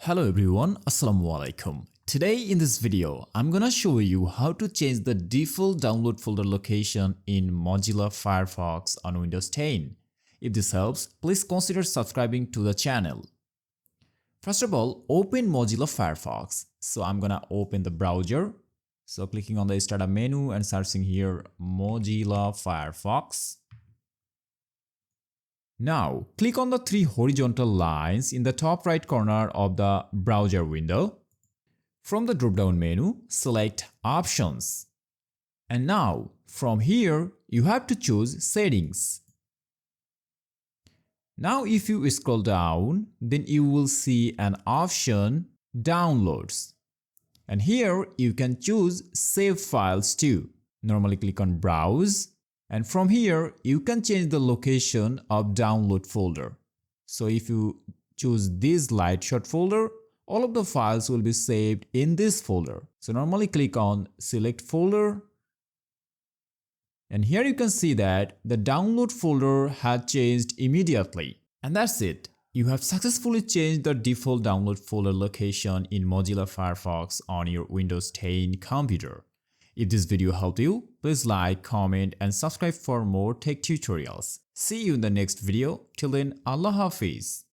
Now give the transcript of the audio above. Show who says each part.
Speaker 1: Hello everyone, Assalamualaikum. Today in this video, I'm gonna show you how to change the default download folder location in Mozilla Firefox on Windows 10. If this helps, please consider subscribing to the channel. First of all, open Mozilla Firefox. So I'm gonna open the browser. So clicking on the startup menu and searching here Mozilla Firefox. Now, click on the three horizontal lines in the top right corner of the browser window. From the drop-down menu, select Options. And now, from here, you have to choose Settings. Now, if you scroll down, then you will see an option Downloads. And here, you can choose Save Files too. Normally click on Browse. And from here, you can change the location of download folder. So if you choose this light short folder, all of the files will be saved in this folder. So normally click on select folder. And here you can see that the download folder had changed immediately. And that's it. You have successfully changed the default download folder location in Mozilla Firefox on your Windows 10 computer. If this video helped you, please like, comment and subscribe for more tech tutorials. See you in the next video. Till then, Allah Hafiz.